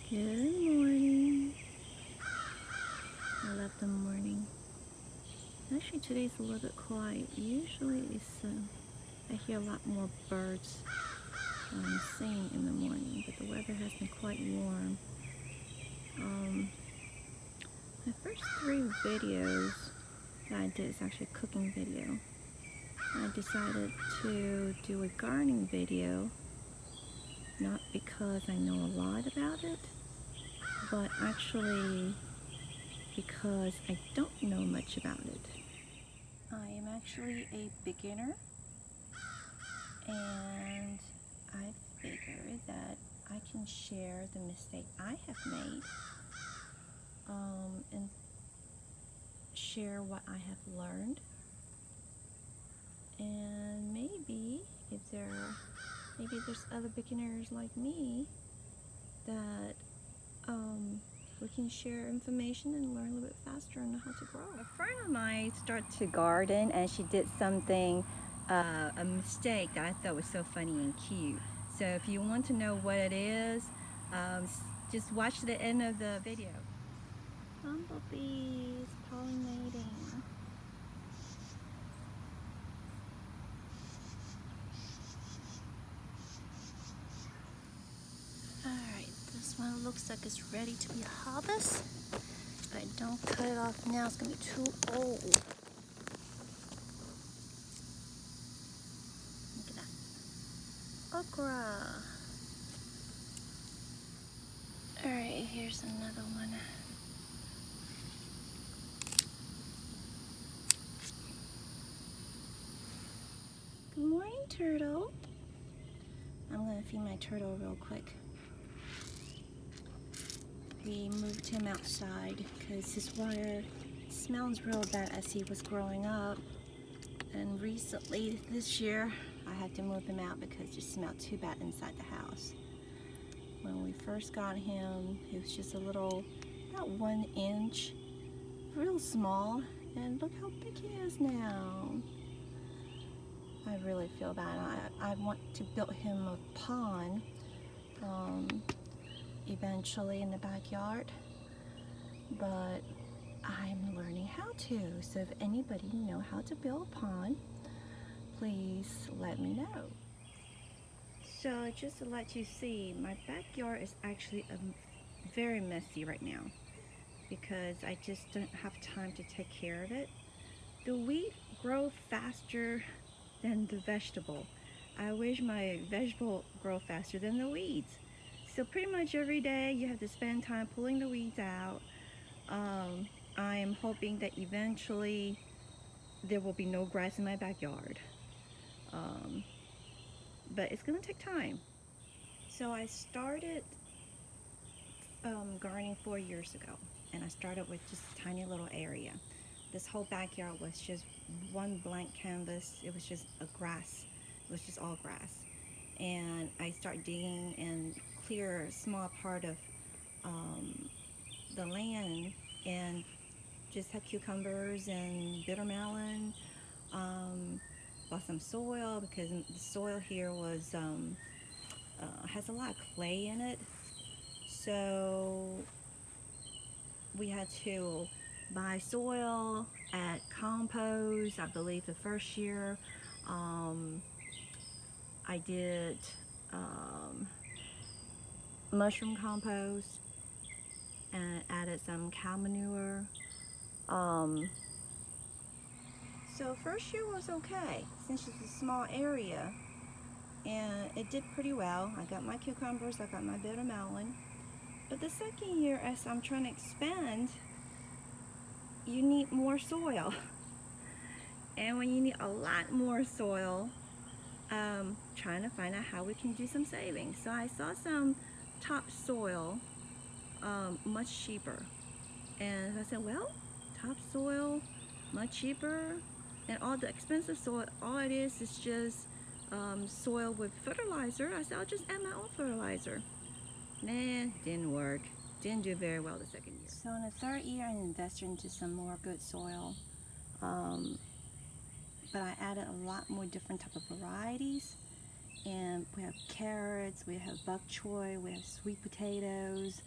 Good morning. I love the morning. Actually, today's a little bit quiet. Usually, I hear a lot more birds singing in the morning, but the weather has been quite warm. My first 3 videos that I did is actually a cooking video. I decided to do a gardening video, not because I know a lot about it, but actually because I don't know much about it. I am actually a beginner, and I figured that I can share the mistake I have made and share what I have learned, and maybe there's other beginners like me that we can share information and learn a little bit faster on how to grow. A friend of mine started to garden, and she did something, a mistake that I thought was so funny and cute. So if you want to know what it is, just watch the end of the video. Bumblebees pollinating. Alright, this one looks like it's ready to be harvested. If I don't cut it off now, it's going to be too old. Look at that. Okra. Alright, here's another one. Good morning, turtle. I'm going to feed my turtle real quick. We moved him outside because his water smells real bad as he was growing up. And recently, this year, I had to move him out because it smelled too bad inside the house. When we first got him, he was just a little, about 1 inch, real small. And look how big he is now. I really feel bad. I want to build him a pond eventually in the backyard, but I'm learning how to. So if anybody know how to build a pond, please let me know. So just to let you see, my backyard is actually very messy right now because I just don't have time to take care of it. The wheat grow faster than the vegetable. I wish my vegetable grow faster than the weeds. So pretty much every day you have to spend time pulling the weeds out. I am hoping that eventually there will be no grass in my backyard. But it's gonna take time. So I started gardening 4 years ago, and I started with just a tiny little area. This whole backyard was just one blank canvas. It was just a grass. It was just all grass. And I started digging and clear a small part of the land and just had cucumbers and bitter melon. Bought some soil because the soil here was has a lot of clay in it. So we had to buy soil, add compost. I believe the first year I did mushroom compost and added some cow manure. So first year was okay since it's a small area, and it did pretty well. I got my cucumbers, I got my bitter melon. But the second year, as I'm trying to expand, you need more soil. And when you need a lot more soil, trying to find out how we can do some savings. So I saw some topsoil, much cheaper. And I said, well, topsoil, much cheaper, and all the expensive soil, all it is just soil with fertilizer. I said, I'll just add my own fertilizer. Nah, didn't work. Didn't do very well the second year. So in the third year, I invested into some more good soil. But I added a lot more different type of varieties, and we have carrots, we have bok choy, we have sweet potatoes,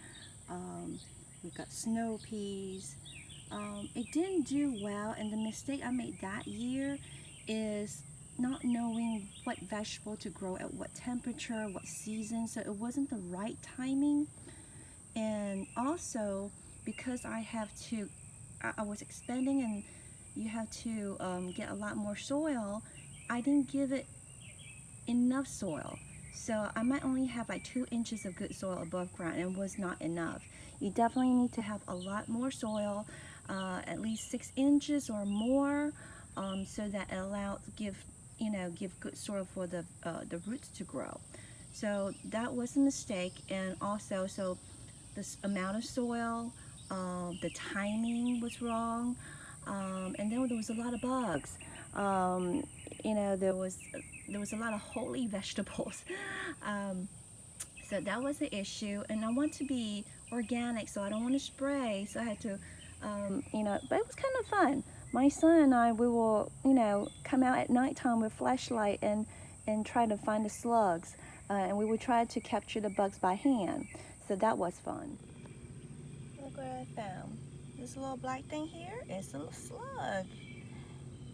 we've got snow peas. It didn't do well, and the mistake I made that year is not knowing what vegetable to grow at what temperature, what season, so it wasn't the right timing. And also because I was expanding and you have to get a lot more soil, I didn't give it enough soil. So I might only have like 2 inches of good soil above ground, and it was not enough. You definitely need to have a lot more soil, at least 6 inches or more, so that it allows give good soil for the roots to grow. So that was a mistake, and also so this amount of soil, the timing was wrong, and then there was a lot of bugs. There was a lot of holy vegetables. So that was the issue, and I want to be organic, so I don't want to spray. So I had to, but it was kind of fun. My son and I, we will, come out at nighttime with flashlight and try to find the slugs, and we would try to capture the bugs by hand. So that was fun. Look what I found. This little black thing here is a little slug.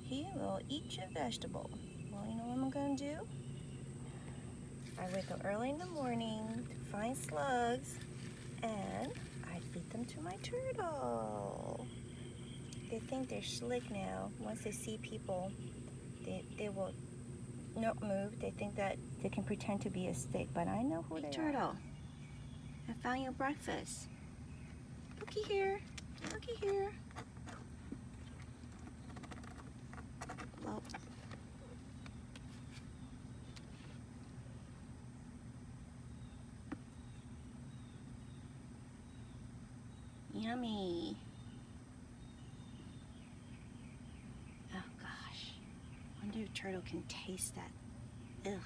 He will eat your vegetable. Well, you know what I'm gonna do? I wake up early in the morning to find slugs, and I feed them to my turtle. They think they're slick now. Once they see people, they will not move. They think that they can pretend to be a stick, but I know who they are. Turtle, I found your breakfast. Looky here. Looky here. Well, yummy. Oh gosh. Wonder if turtle can taste that. Ugh.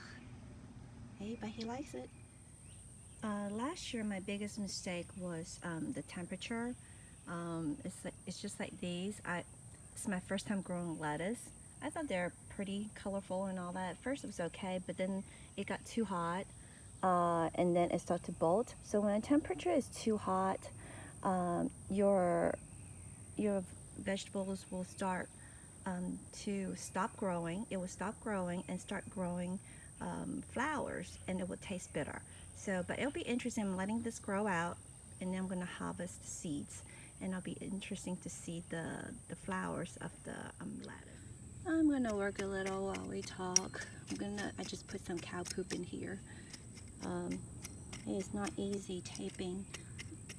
Hey, but he likes it. Last year, my biggest mistake was the temperature. It's just like these. It's my first time growing lettuce. I thought they're pretty colorful and all that. At first, it was okay, but then it got too hot, and then it started to bolt. So when the temperature is too hot, your vegetables will start to stop growing. It will stop growing and start growing flowers, and it will taste bitter. So, but it'll be interesting. I'm letting this grow out, and then I'm going to harvest the seeds, and it'll be interesting to see the flowers of the lettuce. I'm going to work a little while we talk. I just put some cow poop in here. It's not easy taping,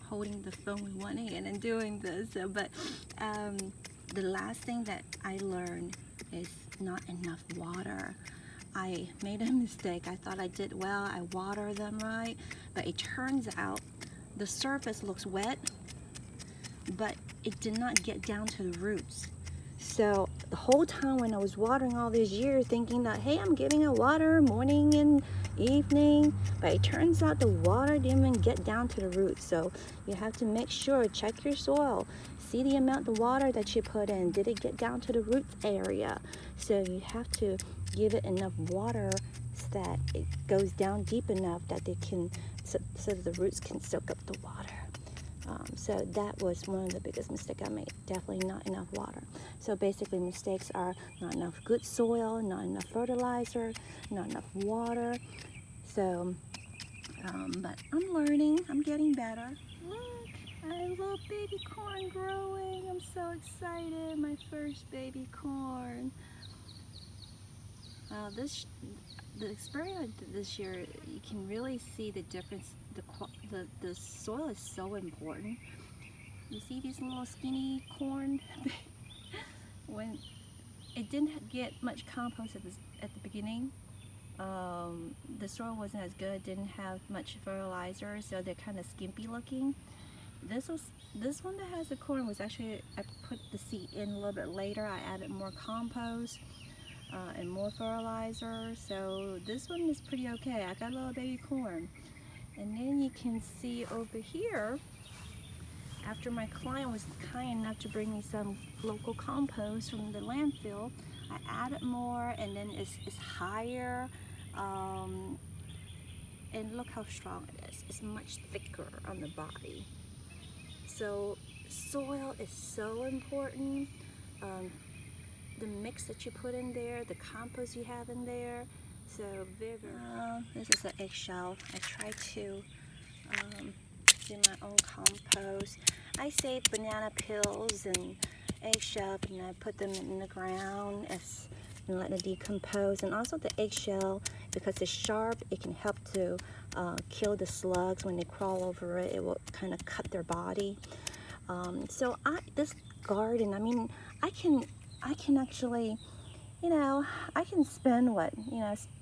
holding the phone with one hand and doing this. So, but the last thing that I learned is not enough water. I made a mistake. I thought I did well. I water them right, but it turns out the surface looks wet, but it did not get down to the roots. So the whole time when I was watering all these years, thinking that, hey, I'm giving it water morning and evening, but it turns out the water didn't even get down to the roots. So you have to make sure, check your soil, see the amount of water that you put in. Did it get down to the roots area? So you have to give it enough water so that it goes down deep enough that they can, so that the roots can soak up the water. So that was one of the biggest mistakes I made. Definitely not enough water. So basically mistakes are not enough good soil, not enough fertilizer, not enough water. So, but I'm learning. I'm getting better. Look, I have a little baby corn growing. I'm so excited. My first baby corn. The experiment this year, you can really see the difference. The soil is so important. You see these little skinny corn? When it didn't get much compost at the beginning, the soil wasn't as good, didn't have much fertilizer, so they're kind of skimpy looking. This one that has the corn was actually, I put the seed in a little bit later. I added more compost and more fertilizer, so this one is pretty okay. I got a little baby corn. And then you can see over here, after my client was kind enough to bring me some local compost from the landfill, I added more, and then it's higher. And look how strong it is. It's much thicker on the body. So soil is so important. The mix that you put in there, the compost you have in there. So very, this is an eggshell. I try to do my own compost. I save banana peels and eggshell and I put them in the ground and let it decompose. And also the eggshell, because it's sharp, it can help to kill the slugs when they crawl over it. It will kind of cut their body. So this garden, I mean, I can actually, I can spend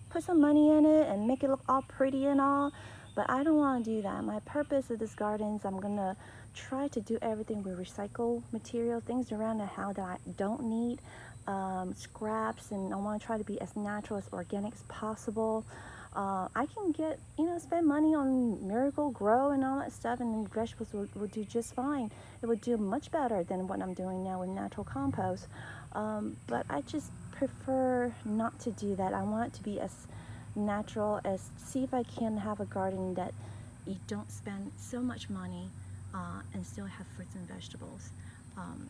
put some money in it and make it look all pretty and all, but I don't want to do that. My purpose of this garden is I'm gonna try to do everything with recycled material, things around the house that I don't need, scraps, and I want to try to be as natural, as organic as possible. I can get, spend money on Miracle Grow and all that stuff, and the vegetables will do just fine. It would do much better than what I'm doing now with natural compost. But I just prefer not to do that. I want it to be as natural as, see if I can have a garden that you don't spend so much money and still have fruits and vegetables.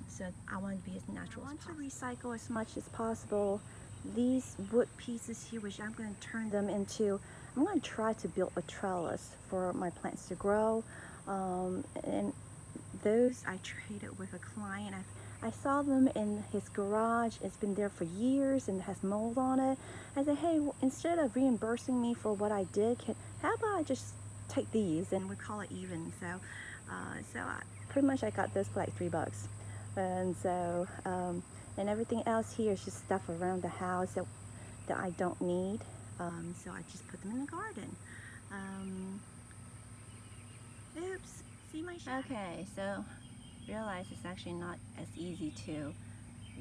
So I want to be as natural as possible. I want to recycle as much as possible. These wood pieces here, which I'm going to turn them into, I'm going to try to build a trellis for my plants to grow. And those I traded with a client. I saw them in his garage. It's been there for years and has mold on it. I said, hey, instead of reimbursing me for what I did, how about I just take these, and we call it even. So pretty much I got this for like $3. And so, and everything else here is just stuff around the house that I don't need. So I just put them in the garden. Oops, see my shot? Okay, so realize it's actually not as easy to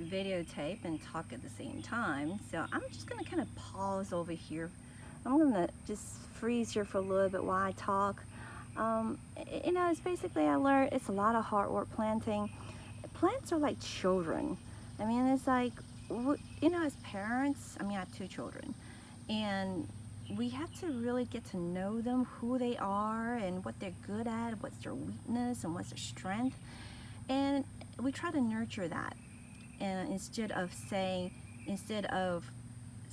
videotape and talk at the same time. So I'm just gonna kind of pause over here. I'm gonna just freeze here for a little bit while I talk. It's basically, I learned it's a lot of hard work planting. Plants are like children. I mean, it's like, as parents, I have 2 children, and we have to really get to know them, who they are and what they're good at, what's their weakness and what's their strength. And we try to nurture that, and instead of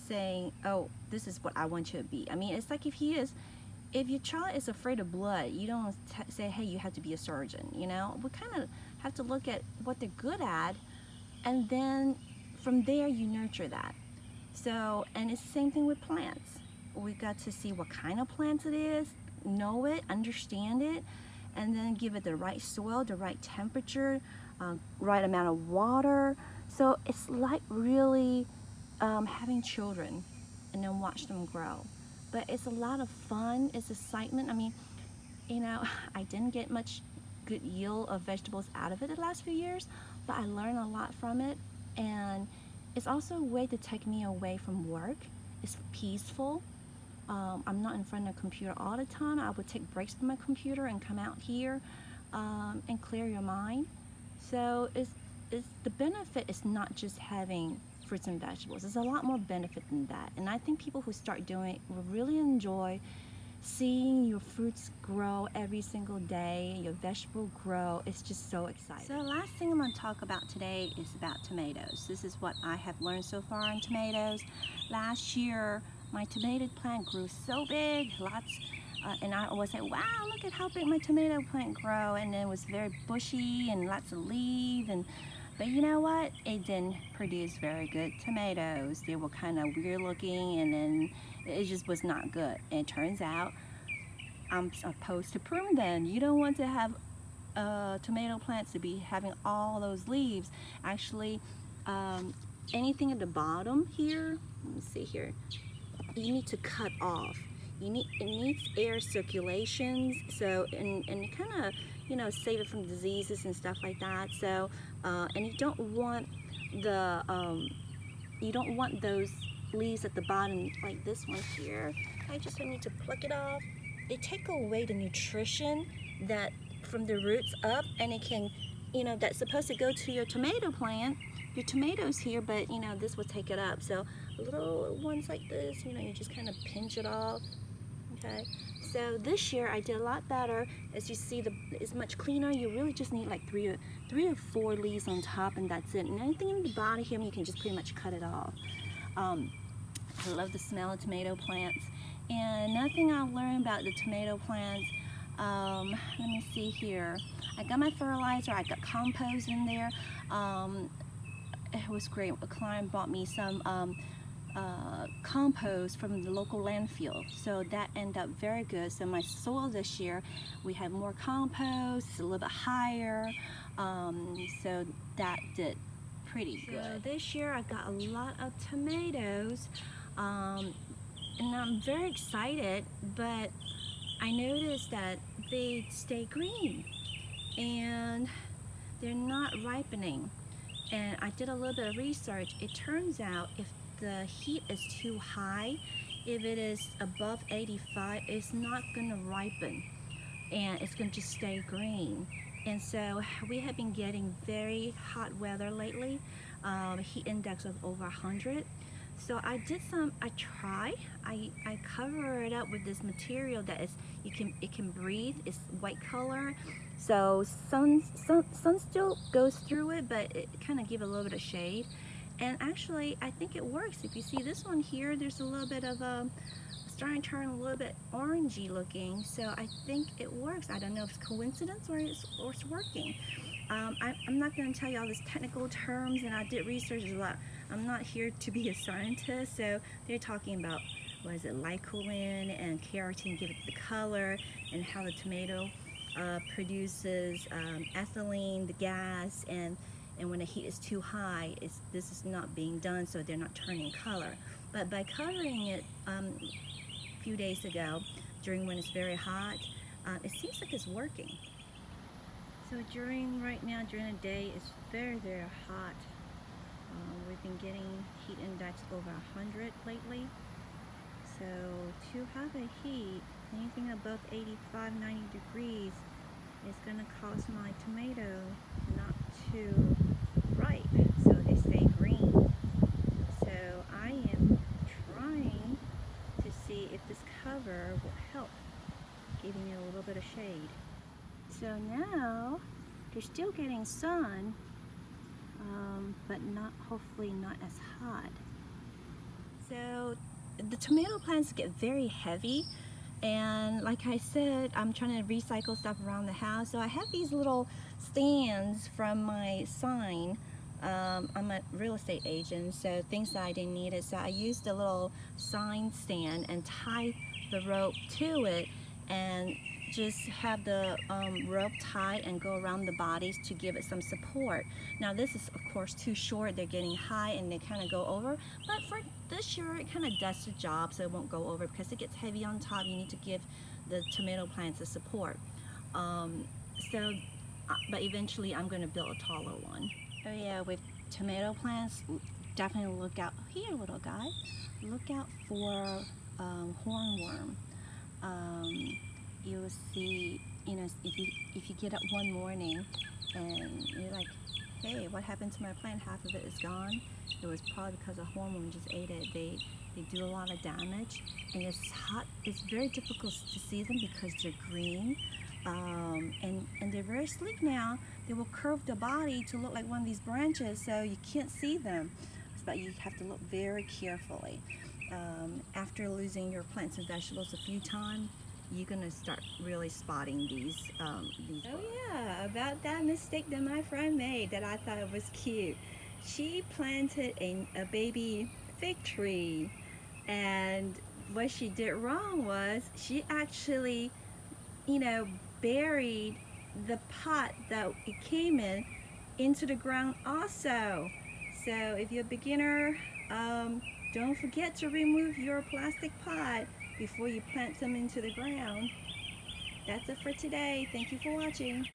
saying, oh, this is what I want you to be. I mean, it's like if your child is afraid of blood, you don't say, hey, you have to be a surgeon. We kind of have to look at what they're good at, and then from there you nurture that. So, and it's the same thing with plants. We got to see what kind of plants it is, know it, understand it, and then give it the right soil, the right temperature, right amount of water. So it's like really having children and then watch them grow. But it's a lot of fun, it's excitement. I mean, I didn't get much good yield of vegetables out of it the last few years, but I learned a lot from it, and it's also a way to take me away from work. It's peaceful. I'm not in front of the computer all the time. I would take breaks from my computer and come out here and clear your mind. So the benefit is not just having fruits and vegetables. There's a lot more benefit than that. And I think people who start doing it will really enjoy seeing your fruits grow every single day, your vegetable grow. It's just so exciting. So the last thing I'm going to talk about today is about tomatoes. This is what I have learned so far on tomatoes. Last year, my tomato plant grew so big, and I was like, wow, look at how big my tomato plant grew, and it was very bushy and lots of leaves, but you know what? It didn't produce very good tomatoes. They were kind of weird looking, and then it just was not good. And it turns out I'm supposed to prune them. You don't want to have tomato plants to be having all those leaves. Actually, anything at the bottom here, let me see here, you need to cut off. It needs air circulations, so and kind of save it from diseases and stuff like that. So and you don't want those leaves at the bottom like this one here. I just need to pluck it off. They take away the nutrition that from the roots up, and it can that's supposed to go to your tomato plant, your tomatoes here, but this will take it up. So little ones like this, you know, you just kind of pinch it off. Okay, so this year I did a lot better. As you see, it's much cleaner. You really just need like three or four leaves on top, and that's it. And anything in the bottom here, you can just pretty much cut it off. I love the smell of tomato plants. And another thing I've learned about the tomato plants, let me see here. I got my fertilizer, I got compost in there. It was great. A client bought me some compost from the local landfill, so that ended up very good. So my soil this year, we had more compost, a little bit higher, so that did pretty good. So this year I got a lot of tomatoes, and I'm very excited, but I noticed that they stay green and they're not ripening. And I did a little bit of research. It turns out if the heat is too high, if it is above 85, it's not going to ripen and it's going to just stay green. And so we have been getting very hot weather lately, heat index of over 100. So I cover it up with this material that is, it can breathe. It's white color, so sun still goes through it, but it kind of give a little bit of shade. And actually, I think it works. If you see this one here, there's a little bit of starting to turn a little bit orangey looking. So I think it works. I don't know if it's coincidence or it's working. I'm not going to tell you all these technical terms, and I did research a lot. I'm not here to be a scientist, so they're talking about, what is it, lycopene and keratin give it the color, and how the tomato produces ethylene, the gas, and when the heat is too high, this is not being done, so they're not turning color. But by covering it a few days ago, during when it's very hot, it seems like it's working. So right now during the day, it's very, very hot. We've been getting heat index over 100 lately. So to have a heat, anything above 85, 90 degrees is going to cause my tomato not to ripe, so they stay green. So I am trying to see if this cover will help, giving it a little bit of shade. So now they're still getting sun, but hopefully not as hot. So the tomato plants get very heavy, and like I said, I'm trying to recycle stuff around the house. So I have these little stands from my sign. I'm a real estate agent, so things that I didn't need it. So I used a little sign stand and tied the rope to it, and just have the rope tied and go around the bodies to give it some support. Now this is of course too short, they're getting high and they kind of go over, but for this year it kind of does the job, so it won't go over because it gets heavy on top. You need to give the tomato plants a support. But eventually I'm going to build a taller one. Oh yeah, with tomato plants, definitely look out here, little guy. Look out for hornworm. You will see, you know, if you get up one morning and you're like, hey, what happened to my plant? Half of it is gone. It was probably because a hormone just ate it. They do a lot of damage, and it's hot. It's very difficult to see them because they're green, and they're very sleek now. They will curve the body to look like one of these branches, so you can't see them. But you have to look very carefully. After losing your plants and vegetables a few times, you're gonna start really spotting these bugs. Oh yeah, about that mistake that my friend made that I thought was cute. She planted a baby fig tree, and what she did wrong was she actually, you know, buried the pot that it came in into the ground also. So if you're a beginner, don't forget to remove your plastic pot before you plant them into the ground. That's it for today. Thank you for watching.